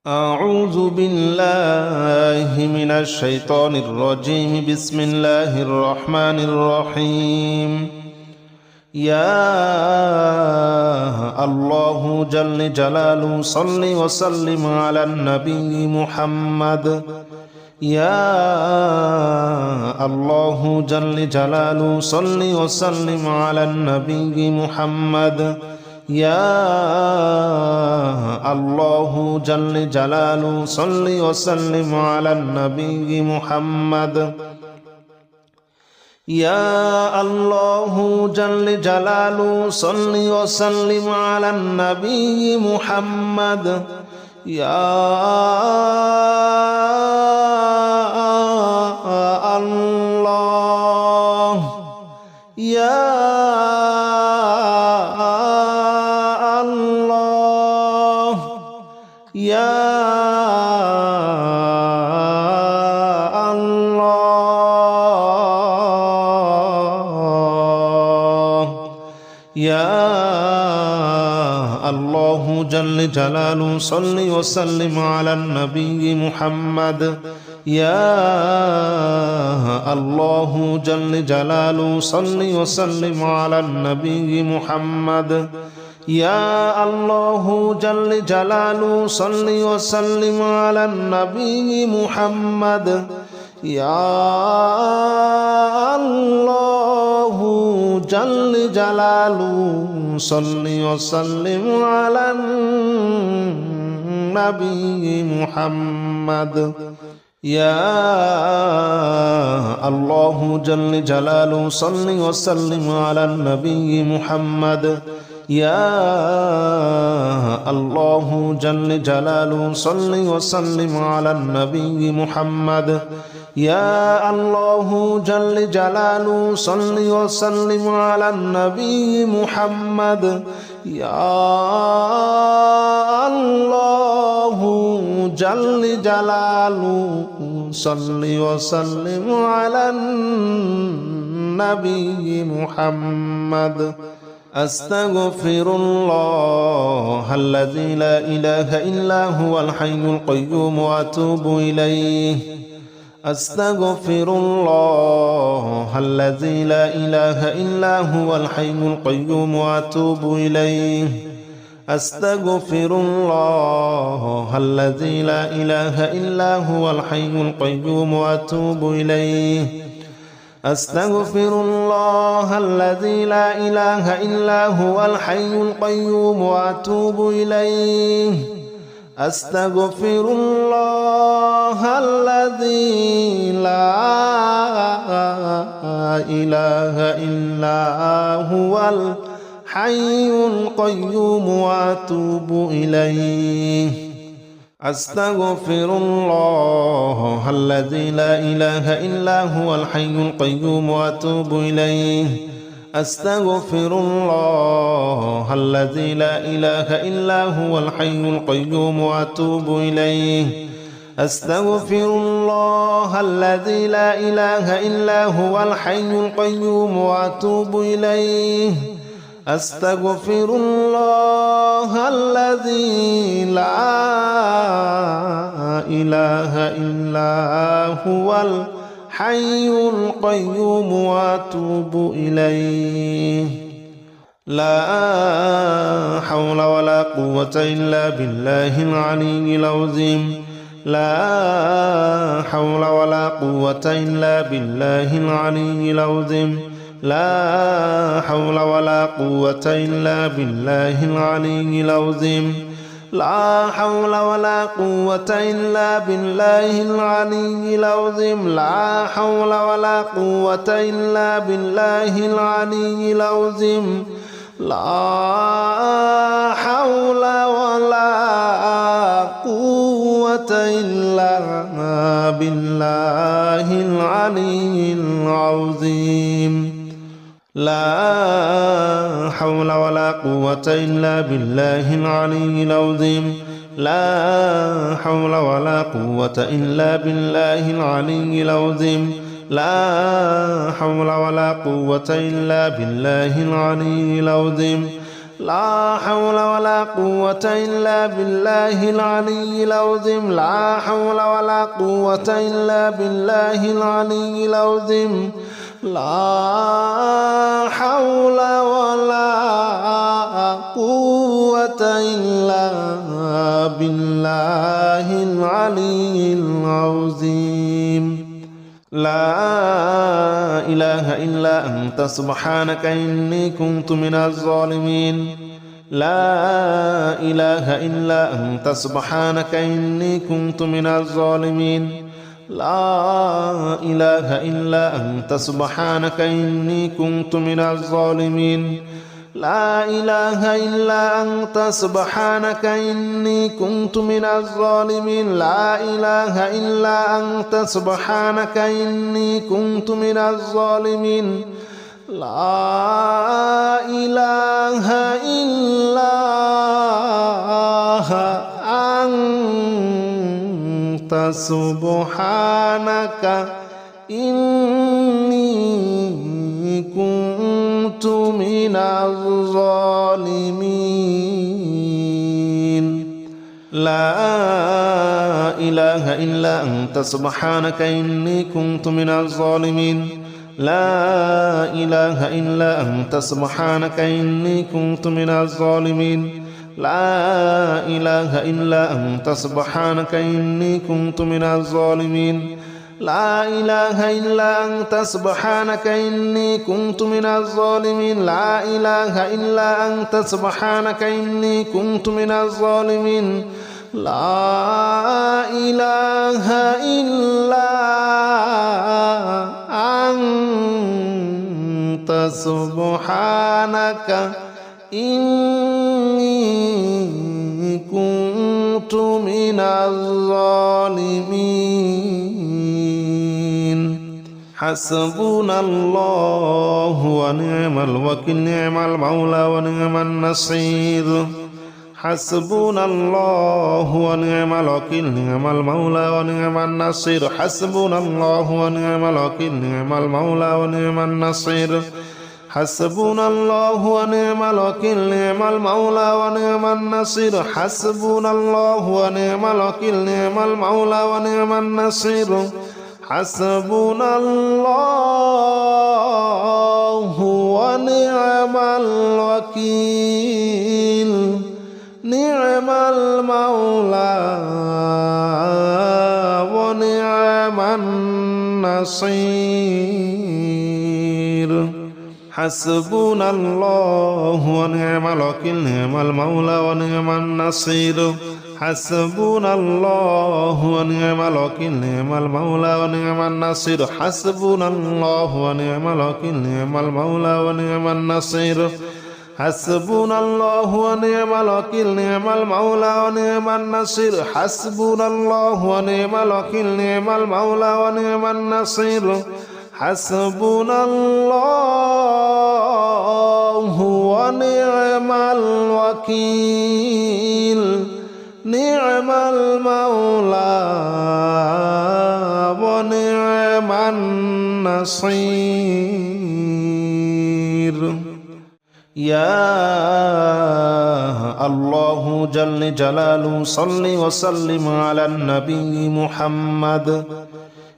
أعوذ بالله من الشيطان الرجيم. بسم الله الرحمن الرحيم. يا الله جل جلاله صل وسلم على النبي محمد. يا الله جل جلاله صل وسلم على النبي محمد. يا الله جل جلاله صل وسلم على النبي محمد. يا الله جل جلاله صل وسلم على النبي محمد. يا الله يا يا الله يا الله جل جلاله صل وسلم على النبي محمد. يا الله جل جلاله صل وسلم على النبي محمد. يا الله جل جلاله صل وسلم على النبي محمد. يا الله جل جلاله صل وسلم على النبي محمد. يا الله جل جلاله صل وسلم على النبي محمد. يا الله جل جلاله صل وسلم على النبي محمد. يا الله جل جلاله صل وسلم على النبي محمد. يا الله جل جلاله صل وسلم على النبي محمد. أستغفر الله الذي لا إله إلا هو الحي القيوم وأتوب إليه. أستغفر الله الذي لا إله إلا هو الحي القيوم وأتوب إليه. أستغفر الله الذي لا إله إلا هو الحي القيوم وأتوب إليه. أستغفر الله الذي لا إله إلا هو الحي القيوم وأتوب إليه. أستغفر الله الذي لا إله إلا هو الحي القيوم وأتوب إليه. أستغفر الله الذي لا إله إلا هو الحي القيوم وأتوب إليه. أستغفر الله الذي لا إله إلا هو الحي القيوم وأتوب إليه. أستغفر الله الذي لا إله إلا هو الحي القيوم وأتوب إليه. أستغفر الله الذي لا إله إلا هو الحي القيوم وأتوب إليه. لا حول ولا قوة إلا بالله العلي العظيم. لا حول ولا قوة إلا بالله العلي العظيم. لا حول ولا قوة إلا بالله العلي العظيم. لا حول ولا قوة إلا بالله العلي العظيم. لا حول ولا قوة إلا بالله العلي العظيم. لا حول ولا قوة إلا بالله العلي العظيم. لا حول ولا قوة إلا بالله العلي العظيم. لا حول ولا قوة إلا بالله العلي العظيم. لا حول ولا قوة إلا بالله العلي العظيم. لا حول ولا قوة إلا بالله العلي العظيم لا حول ولا قوة إلا بالله العلي العظيم لا حول ولا قوة إلا بالله العلي العظيم لا إله إلا أنت سبحانك إني كنت من الظالمين لا إله إلا أنت سبحانك إني كنت من الظالمين لا إله إلا أنت سبحانك إني كنت من الظالمين لا إله إلا أنت سبحانك إني كنت من الظالمين لا إله إلا أنت سبحانك إني كنت من الظالمين لا إله إلا أنت سبحانك إني كنت من الظالمين لا إله إلا أنت سبحانك إني كنت من الظالمين لا إله إلا أنت سبحانك إني كنت من الظالمين لا إله إلا أنت سبحانك إني كنت من الظالمين لا إله إلا أنت سبحانك إني كنت من الظالمين لا إله إلا أنت سبحانك إني كنت من الظالمين لا إله إلا أنت سبحانك إني كنت من الظالمين حسبنا الله ونعم الوكيل نعم المولى ونعم النصير حسبنا الله ونعم الوكيل نعم المولى ونعم النصير حسبنا الله ونعم الوكيل نعم المولى ونعم النصير حسبنا الله ونعم الوكيل نعم المولى ونعم النصير حسبنا الله ونعم الوكيل نعم المولى ونعم النصير حسبنا الله ونعم الوكيل نعم المولى ونعم النصير حسبنا الله ونعم الوكيل نعم المولى ونعم النصير حسبنا الله ونعم الوكيل نعم المولى ونعم النصير حسبنا الله ونعم الوكيل نعم المولى ونعم النصير حسبنا الله ونعم الوكيل نعم المولى ونعم النصير حسبنا الله ونعم الوكيل نعم المولى ونعم النصير حسبنا الله ونعم الوكيل نعم المولى ونعم النصير يا الله جل جلاله صل وسلم على النبي محمد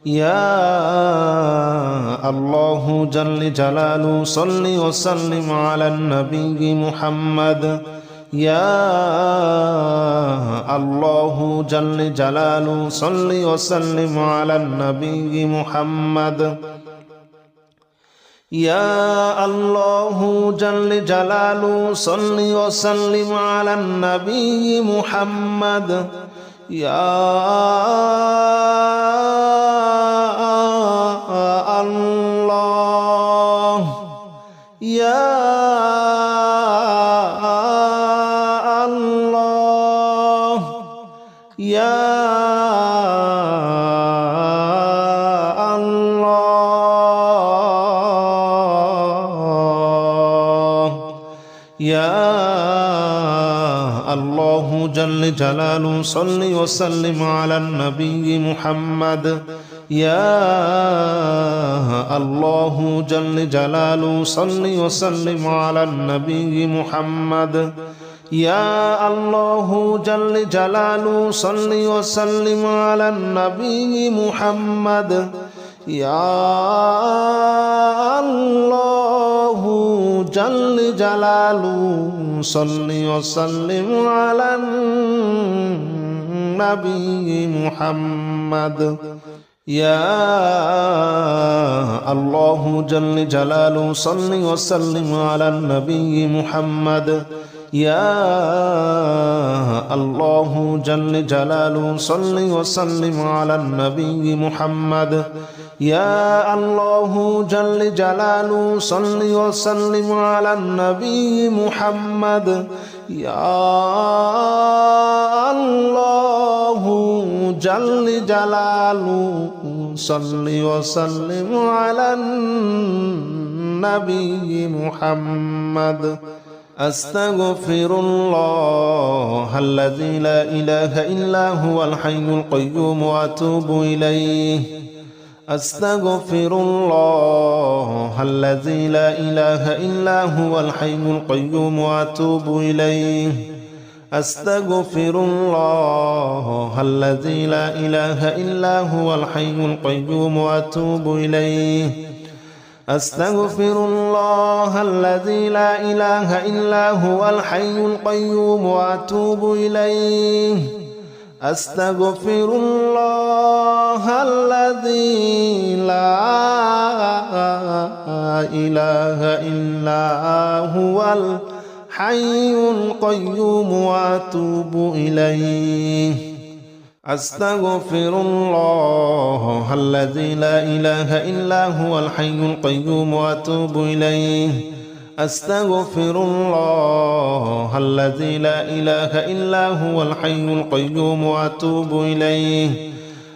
يا الله جل جلاله صل وسلم على النبي محمد يا الله جل جلاله صل وسلم على النبي محمد يا الله جل جلاله صل وسلم على النبي محمد يا الله يا الله يا يا الله جل جلاله صل وسلم على النبي محمد يا الله جل جلاله صل وسلم على النبي محمد يا الله جل جلاله صل وسلم على النبي محمد يا الله جل جلاله صل وسلم على النبي محمد يا الله جل جلاله صل وسلم على النبي محمد يا الله جل جلاله صل وسلم على النبي محمد يا الله جل جلاله صل وسلم على النبي محمد يا الله جل جلاله صل وسلم على النبي محمد أستغفر الله الذي لا إله إلا هو الحي القيوم وأتوب إليه أستغفر الله الذي لا إله إلا هو الحي القيوم وأتوب إليه أستغفر الله الذي لا إله إلا هو الحي القيوم وأتوب إليه أستغفر الله الذي لا إله إلا هو الحي القيوم وأتوب إليه أستغفر الله الذي لا إله إلا هو الحي القيوم وأتوب إليه أستغفر الله الذي لا إله إلا هو الحي القيوم وأتوب إليه أستغفر الله الذي لا إله إلا هو الحي القيوم وأتوب إليه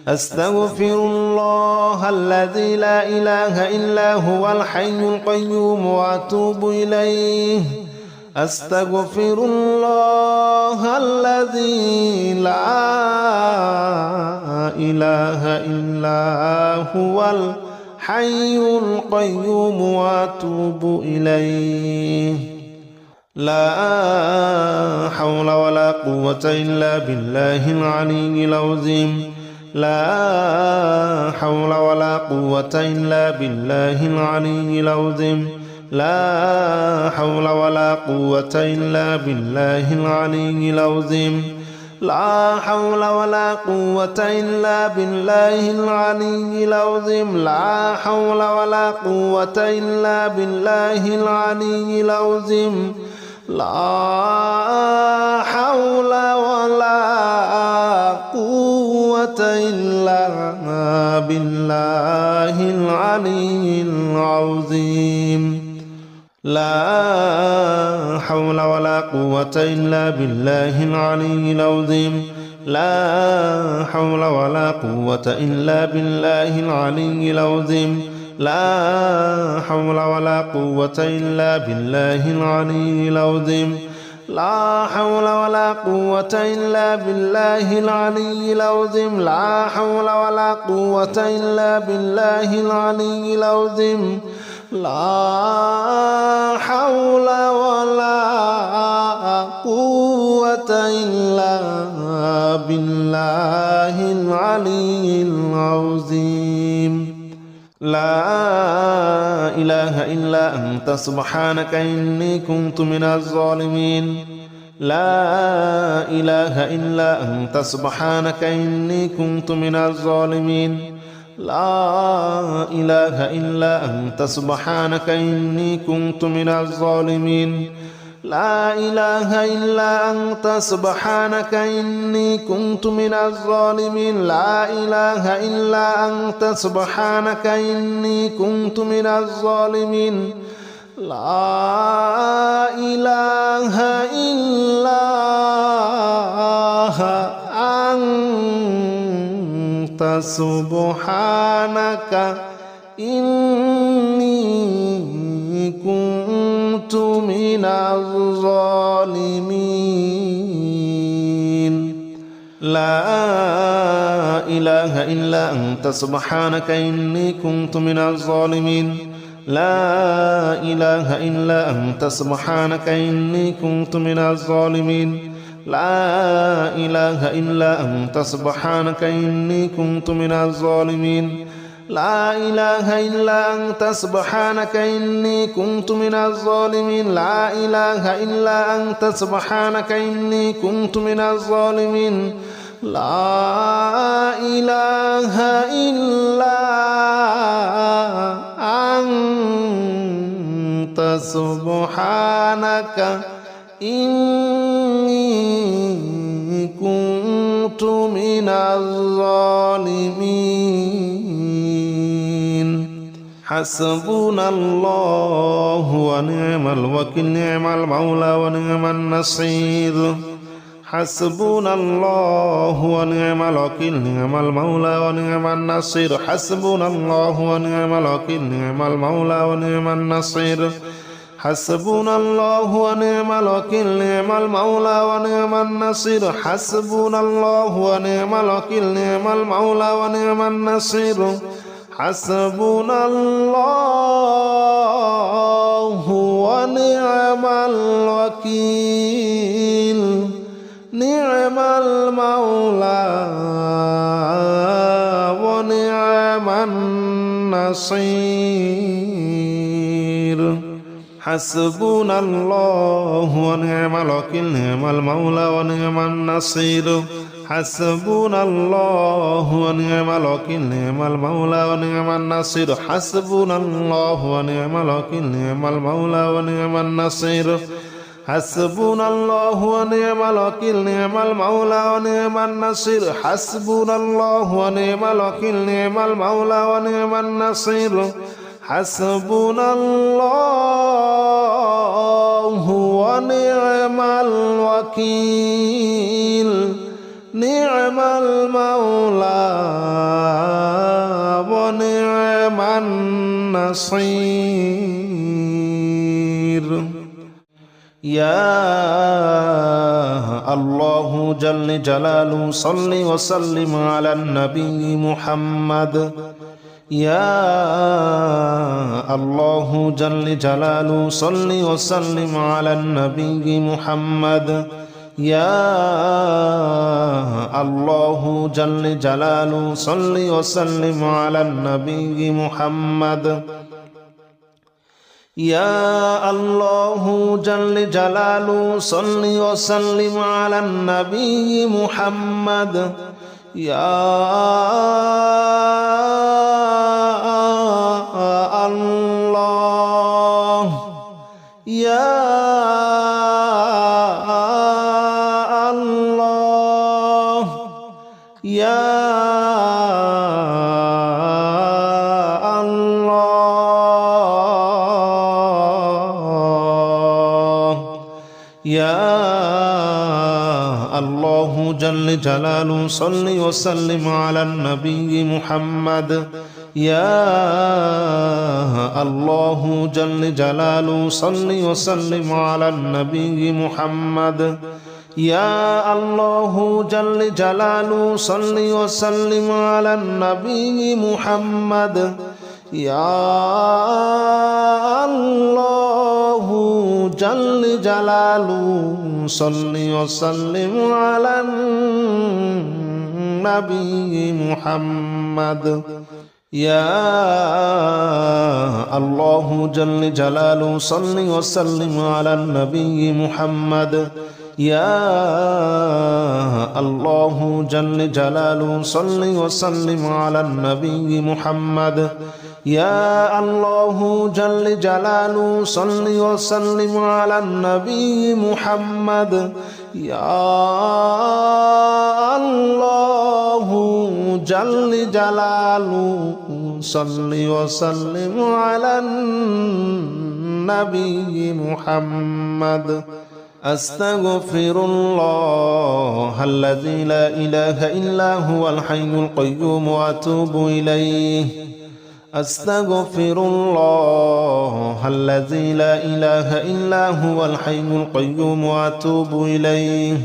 أستغفر الله الذي لا إله إلا هو الحي القيوم وأتوب إليه أستغفر الله الذي لا إله إلا هو الحي القيوم وأتوب إليه لا حول ولا قوة إلا بالله العلي العظيم لا حول ولا قوة إلا بالله العلي العظيم لا حول ولا قوة إلا بالله العلي العظيم لا حول ولا قوة إلا بالله العلي العظيم لا حول ولا قوة إلا بالله العلي العظيم لا حول ولا قوة إلا بالله العلي العظيم لا حول ولا قوة إلا بالله العلي العظيم لا حول ولا قوة إلا بالله العلي العظيم لا حول ولا قوة إلا بالله العلي العظيم لا حول ولا قوة إلا بالله العلي العظيم لا حول ولا قوة إلا بالله العلي العظيم لا حول ولا قوة إلا بالله العلي العظيم لا إله إلا أنت سبحانك إني كنت من الظالمين لا إله إلا أنت سبحانك إني كنت من الظالمين لا إله إلا أنت سبحانك إني كنت من الظالمين لا إله إلا أنت سبحانك إني كنت من الظالمين لا إله إلا أنت سبحانك إني كنت من الظالمين لا إله إلا أنت سبحانك إني كنت من الظالمين لا إله إلا أنت سبحانك إني كنت من الظالمين لا إله إلا أنت سبحانك إني كنت من الظالمين لا إله إلا أنت سبحانك إني كنت من الظالمين لا إله إلا أنت سبحانك إني كنت من الظالمين لا إله إلا أنت سبحانك إني كنت من الظالمين لا إله إلا أنت سبحانك إني كنت من الظالمين حسبنا الله ونعم الوكيل نعم المولى ونعم النصير حسبنا الله ونعم الوكيل نعم المولى ونعم النصير حسبنا الله ونعم الوكيل نعم المولى ونعم النصير حسبنا الله ونعم الوكيل نعم المولى ونعم النصير حسبنا الله ونعم الوكيل نعم المولى ونعم النصير حسبنا الله ونعم الوكيل نعم المولى ونعم النصير حسبنا الله ونعم الوكيل نعم المولى ونعم النصير حسبنا الله ونعم الوكيل نعم المولى ونعم النصير حسبنا الله ونعم الوكيل نعم المولى ونعم النصير حسبنا الله ونعم الوكيل نعم المولى ونعم النصير حسبنا الله ونعم الوكيل نعم المولى ونعم النصير حسبنا الله ونعم الوكيل نعم المولى ونعم النصير يا الله جل جلاله صل وسلم على النبي محمد يا الله جل جلاله صل وسلم على النبي محمد يا الله جل جلاله صل وسلم على النبي محمد يا الله جل جلاله صل وسلم على النبي محمد يا الله يا الله يا يا الله جل جلاله صل وسلم على النبي محمد يا الله جل جلاله صل وسلم على النبي محمد يا الله جل جلاله صل وسلم على النبي محمد يا الله جل جلاله صل وسلم على النبي محمد يا الله جل جلاله صل وسلم على النبي محمد يا الله جل جلاله صل وسلم على النبي محمد يا الله جل جلاله صل وسلم على النبي محمد يا الله جل جلاله صل وسلم على النبي محمد أستغفر الله الذي لا إله إلا هو الحي القيوم وأتوب إليه أستغفر الله الذي لا إله إلا هو الحي القيوم وأتوب إليه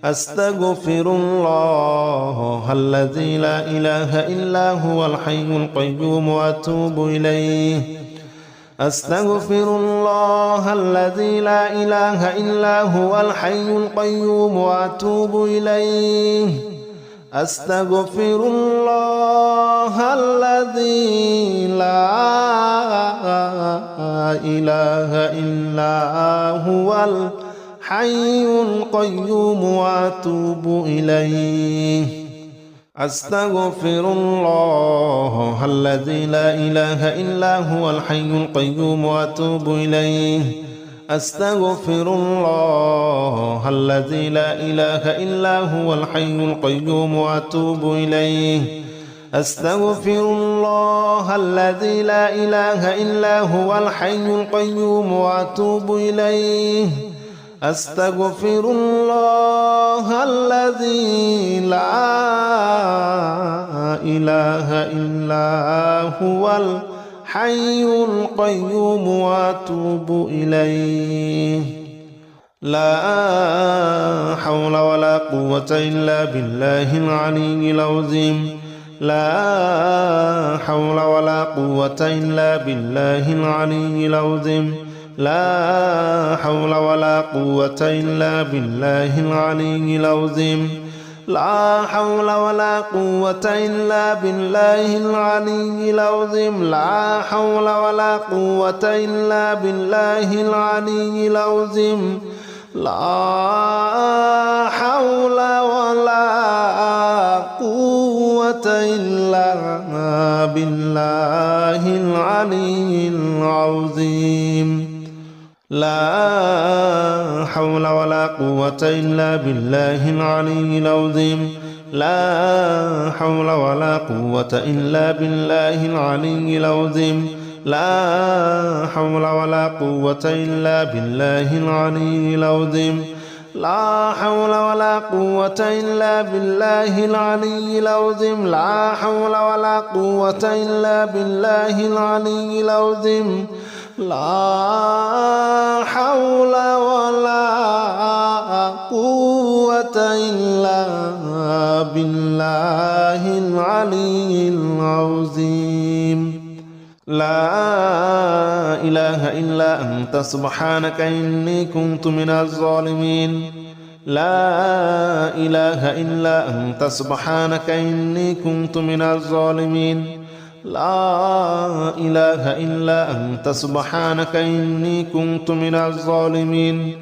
أستغفر الله الذي لا إله إلا هو الحي القيوم وأتوب إليه أستغفر الله الذي لا إله إلا هو الحي القيوم وأتوب إليه أستغفر الله الذي لا إله إلا هو الحي القيوم وأتوب إليه أستغفر الله الذي لا إله إلا هو الحي القيوم وأتوب إليه أستغفر الله الذي لا إله إلا هو الحي القيوم وأتوب إليه أستغفر الله الذي لا إله إلا هو الحي القيوم وأتوب إليه أستغفر الله الذي لا إله إلا هو الحي القيوم وأتوب إليه لا حول ولا قوة إلا بالله العلي العظيم لا حول ولا قوة إلا بالله العلي العظيم لا حول ولا قوة إلا بالله العلي العظيم لا حول ولا قوة إلا بالله العلي العظيم لا حول ولا قوة إلا بالله العلي العظيم لا حول ولا قوة إلا بالله العلي العظيم لا حول ولا قوة إلا بالله العلي العظيم لا حول ولا قوة إلا بالله العلي العظيم لا حول ولا قوة إلا بالله العلي العظيم لا حول ولا قوة إلا بالله العلي العظيم لا حول ولا قوة إلا بالله العلي العظيم لا حول ولا قوة إلا بالله العلي العظيم لا إله إلا أنت سبحانك إني كنت من الظالمين لا إله إلا أنت سبحانك إني كنت من الظالمين لا إله إلا أنت سبحانك إني كنت من الظالمين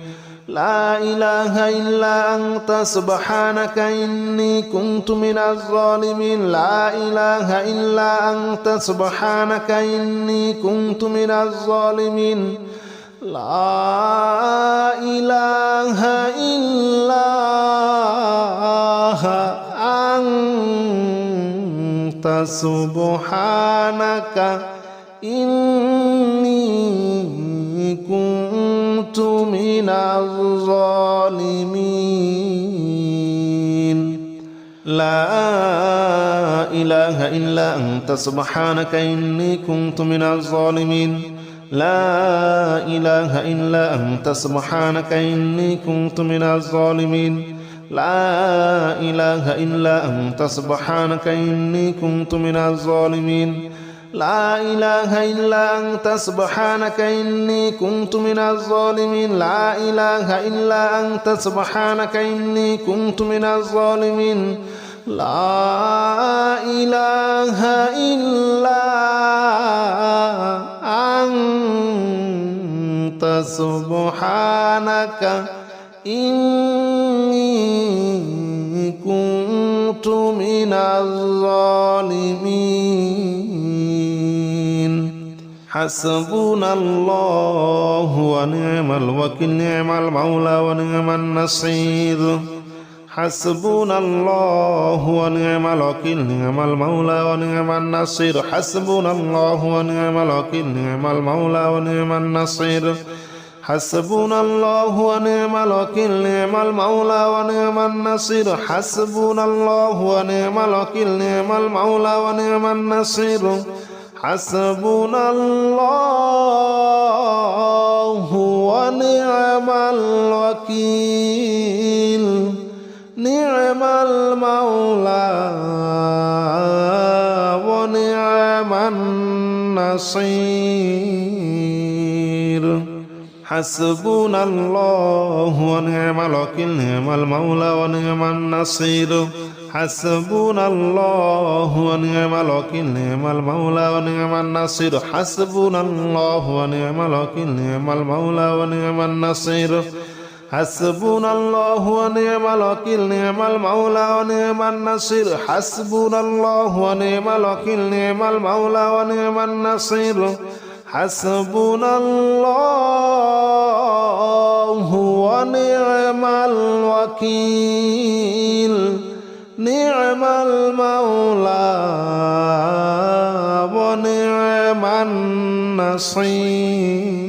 لا إله إلا أنت سبحانك إني كنت من الظالمين لا إله إلا أنت سبحانك إني كنت من الظالمين لا إله إلا أنت سبحانك إني كنت من الظالمين لا إله إلا أنت سبحانك إني كنت من الظالمين لا إله إلا أنت سبحانك إني كنت من الظالمين لا إله إلا أنت سبحانك إني كنت من الظالمين لا إله إلا أنت سبحانك إني كنت من الظالمين لا إله إلا أنت سبحانك إني كنت من الظالمين لا إله إلا أنت سبحانك إني كنت من الظالمين حسبنا الله ونعم الوكيل نعم المولى ونعم النصير حسبنا الله ونعم الوكيل نعم المولى ونعم النصير حسبنا الله ونعم الوكيل نعم المولى ونعم النصير حسبنا الله ونعم الوكيل نعم المولى ونعم النصير حسبنا الله ونعم الوكيل نعم المولى ونعم النصير حسبنا الله ونعم الوكيل نعم المولى ونعم النصير حسبنا الله ونعم الوكيل نعم المولى ونعم النصير حسبنا الله ونعم الوكيل نعم المولى ونعم النصير حسبنا الله ونعم الوكيل نعم المولى ونعم النصير حسبنا الله ونعم الوكيل نعم المولى ونعم النصير حسبنا الله ونعم الوكيل نعم المولى ونعم النصير حسبنا الله ونعم الوكيل نعم المولى ونعم النصير